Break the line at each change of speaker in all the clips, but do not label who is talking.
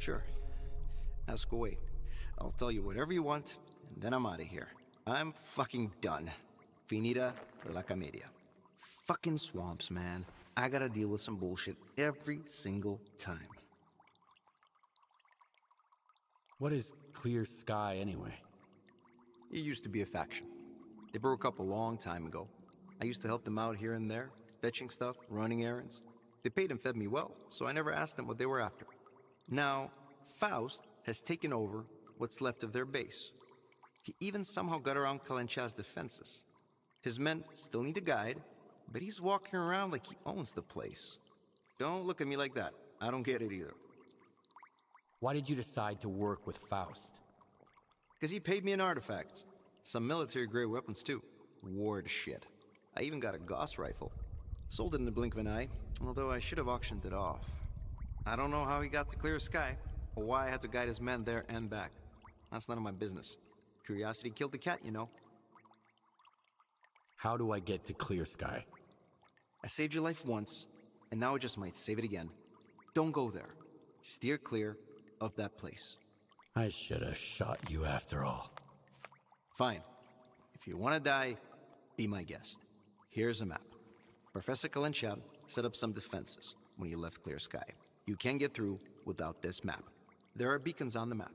Sure. Ask away. I'll tell you whatever you want, and then I'm out of here. I'm fucking done. Finita la comedia. Fucking swamps, man. I gotta deal with some bullshit every single time.
What is Clear Sky, anyway?
It used to be a faction. They broke up a long time ago. I used to help them out here and there, fetching stuff, running errands. They paid and fed me well, so I never asked them what they were after. Now, Faust has taken over what's left of their base. He even somehow got around Kalencha's defenses. His men still need a guide, but he's walking around like he owns the place. Don't look at me like that. I don't get it either.
Why did you decide to work with Faust?
Because he paid me in artifacts. Some military-grade weapons, too. Ward shit. I even got a Gauss rifle. Sold it in the blink of an eye, although I should have auctioned it off. I don't know how he got to Clear Sky, or why I had to guide his men there and back. That's none of my business. Curiosity killed the cat, you know.
How do I get to Clear Sky?
I saved your life once, and now I just might save it again. Don't go there. Steer clear of that place.
I should have shot you after all.
Fine. If you want to die, be my guest. Here's a map. Professor Kalencha set up some defenses when he left Clear Sky. You can't get through without this map. There are beacons on the map.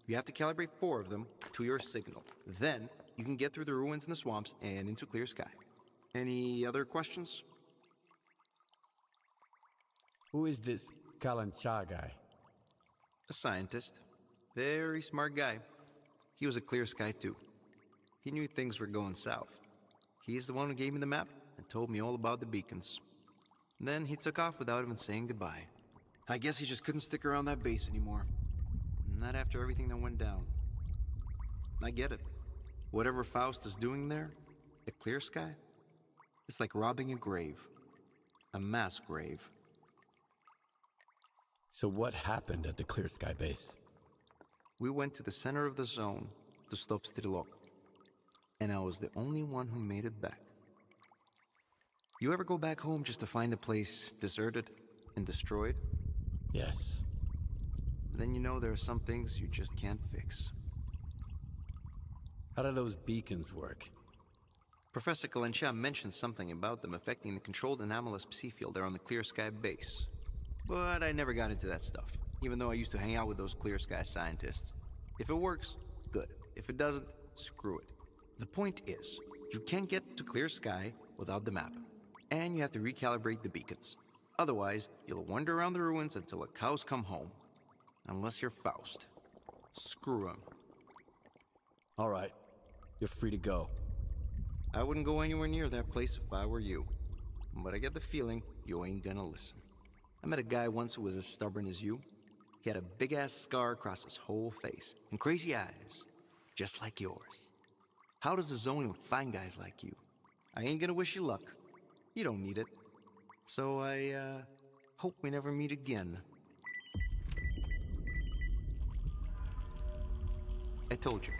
You have to calibrate 4 of them to your signal. Then, you can get through the ruins in the swamps and into Clear Sky. Any other questions?
Who is this Kalancha guy?
A scientist. Very smart guy. He was at Clear Sky too. He knew things were going south. He's the one who gave me the map and told me all about the beacons. And then he took off without even saying goodbye. I guess he just couldn't stick around that base anymore. Not after everything that went down. I get it. Whatever Faust is doing there, at Clear Sky, it's like robbing a grave. A mass grave.
So what happened at the Clear Sky base?
We went to the center of the zone to stop S.T.A.L.K.E.R. And I was the only one who made it back. You ever go back home just to find the place deserted and destroyed?
Yes.
Then you know there are some things you just can't fix.
How do those beacons work?
Professor Kalencha mentioned something about them affecting the controlled anomalous psi field there on the Clear Sky base. But I never got into that stuff, even though I used to hang out with those Clear Sky scientists. If it works, good. If it doesn't, screw it. The point is, you can't get to Clear Sky without the map, and you have to recalibrate the beacons. Otherwise, you'll wander around the ruins until the cows come home. Unless you're Faust. Screw him.
All right. You're free to go.
I wouldn't go anywhere near that place if I were you. But I get the feeling you ain't gonna listen. I met a guy once who was as stubborn as you. He had a big-ass scar across his whole face, and crazy eyes, just like yours. How does the Zone even find guys like you? I ain't gonna wish you luck. You don't need it. So I, hope we never meet again. I told you.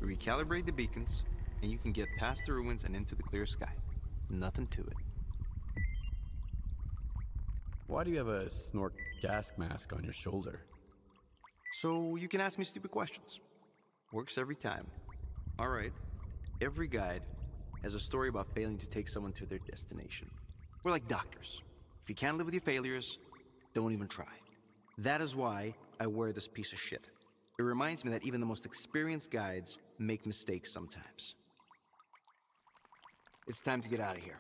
Recalibrate the beacons, and you can get past the ruins and into the Clear Sky. Nothing to it.
Why do you have a snort gas mask on your shoulder?
So you can ask me stupid questions. Works every time. Alright. Every guide has a story about failing to take someone to their destination. We're like doctors. If you can't live with your failures, don't even try. That is why I wear this piece of shit. It reminds me that even the most experienced guides make mistakes sometimes. It's time to get out of here.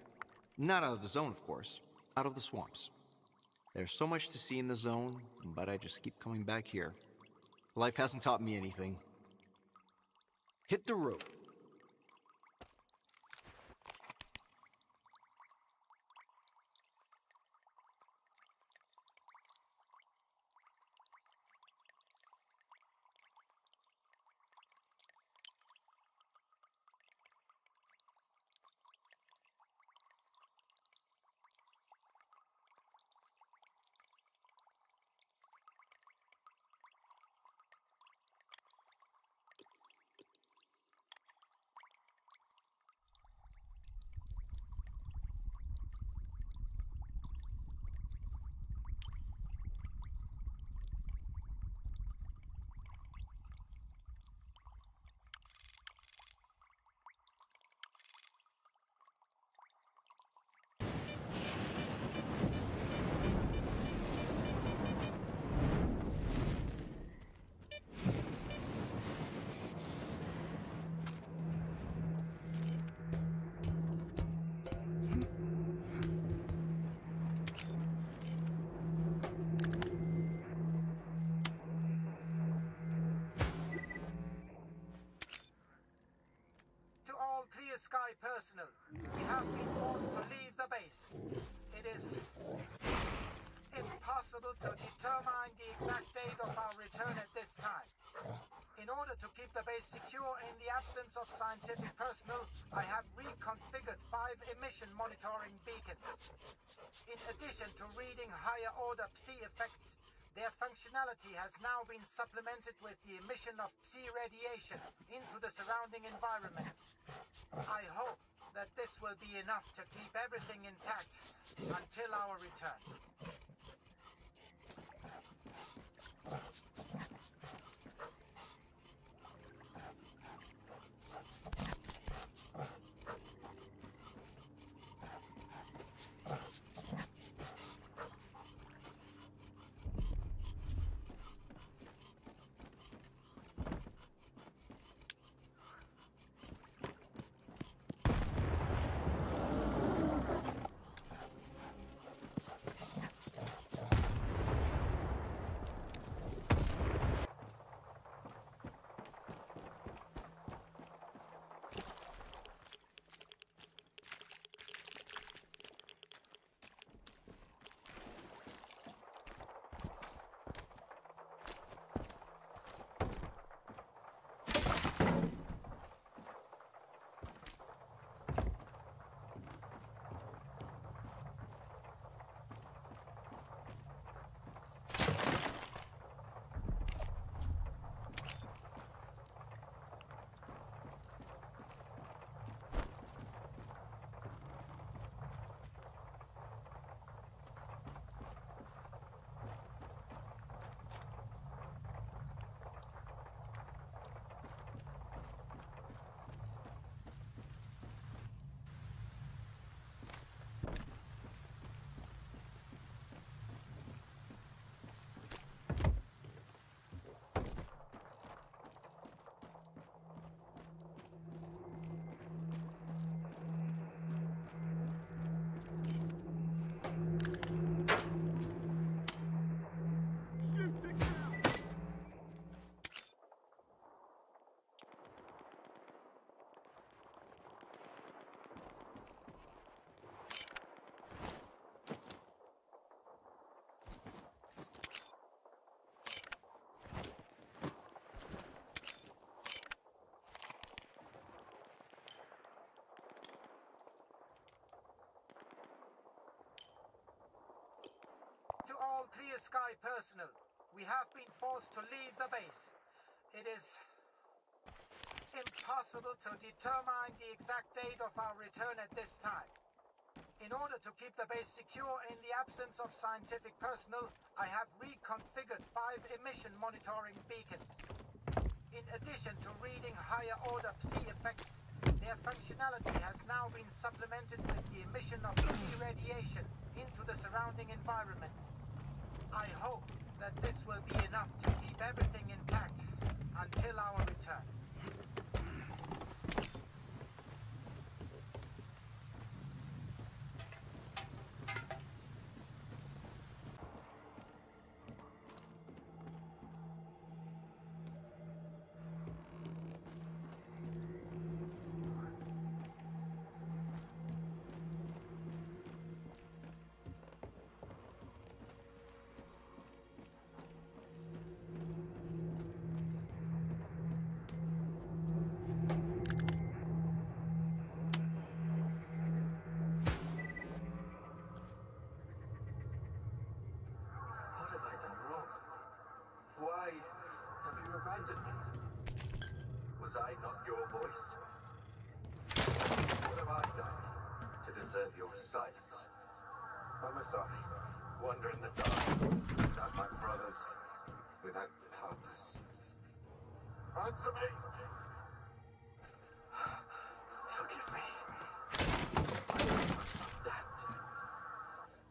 Not out of the zone, of course. Out of the swamps. There's so much to see in the zone, but I just keep coming back here. Life hasn't taught me anything. Hit the road.
absence of scientific personnel, I have reconfigured 5 emission monitoring beacons. In addition to reading higher order psi effects, their functionality has now been supplemented with the emission of psi radiation into the surrounding environment. I hope that this will be enough to keep everything intact until our return. To all Clear Sky personnel, we have been forced to leave the base. It is impossible to determine the exact date of our return at this time. In order to keep the base secure in the absence of scientific personnel, I have reconfigured 5 emission monitoring beacons. In addition to reading higher order psi effects, their functionality has now been supplemented with the emission of psi radiation into the surrounding environment. I hope that this will be enough to keep everything intact until our return.
Was I not your voice? What have I done to deserve your silence? Why must I wander in the dark without my brothers, without purpose? Answer me! Forgive me. I must stand.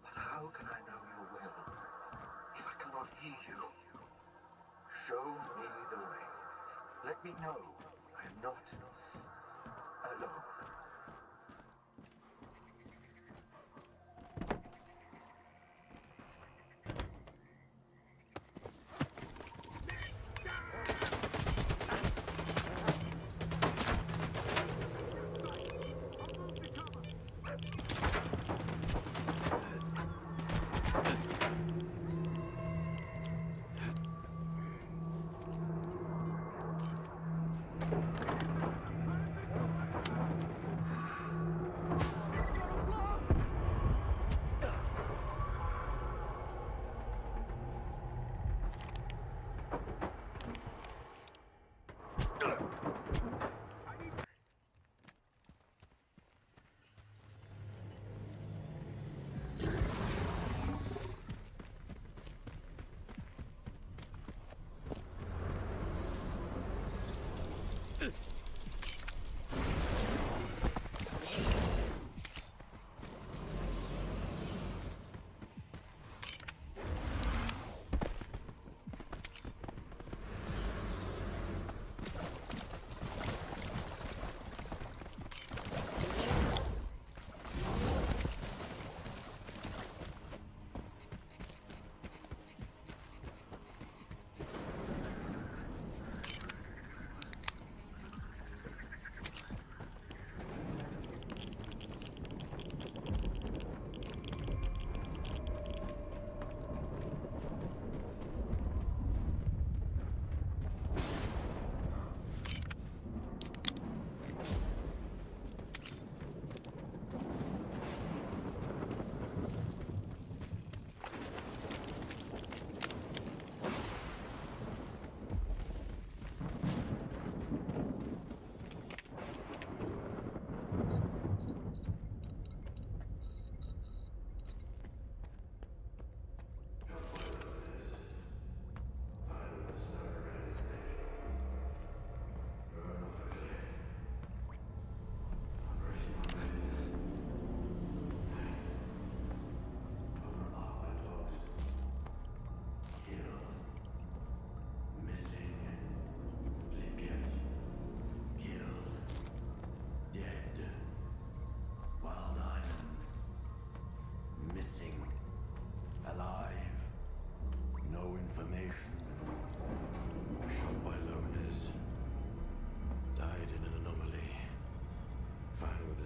But how can I know your will if I cannot hear you? Show me the way. Let me know I am not alone.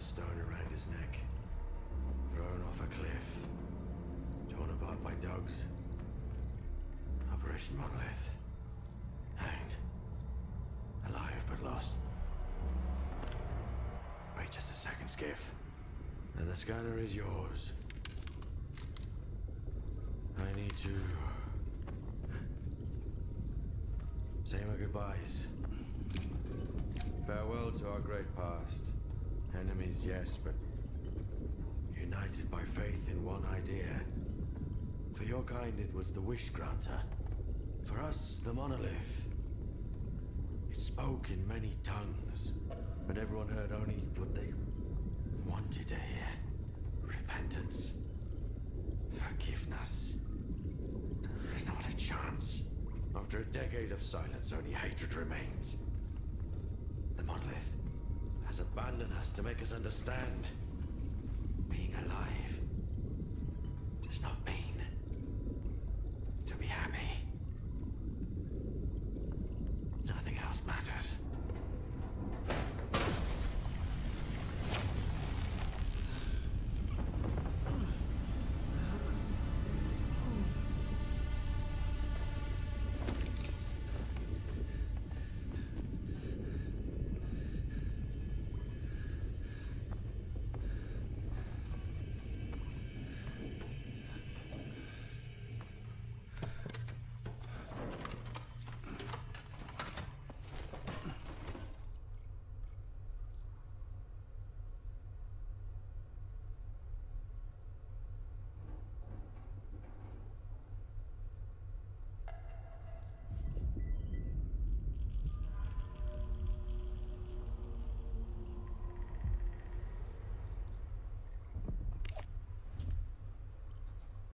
stone around his neck. Thrown off a cliff. Torn apart by dogs. Operation Monolith. Hanged. Alive but lost. Wait just a second, Skiff. And the scanner is yours. I need to say my goodbyes. Farewell to our great past. Enemies, yes, but united by faith in one idea. For your kind, it was the wish granter. For us, the monolith. It spoke in many tongues, but everyone heard only what they wanted to hear. Repentance. Forgiveness. Not a chance. After a decade of silence, only hatred remains. The monolith has abandoned us to make us understand. Being alive does not mean to be happy. Nothing else matters.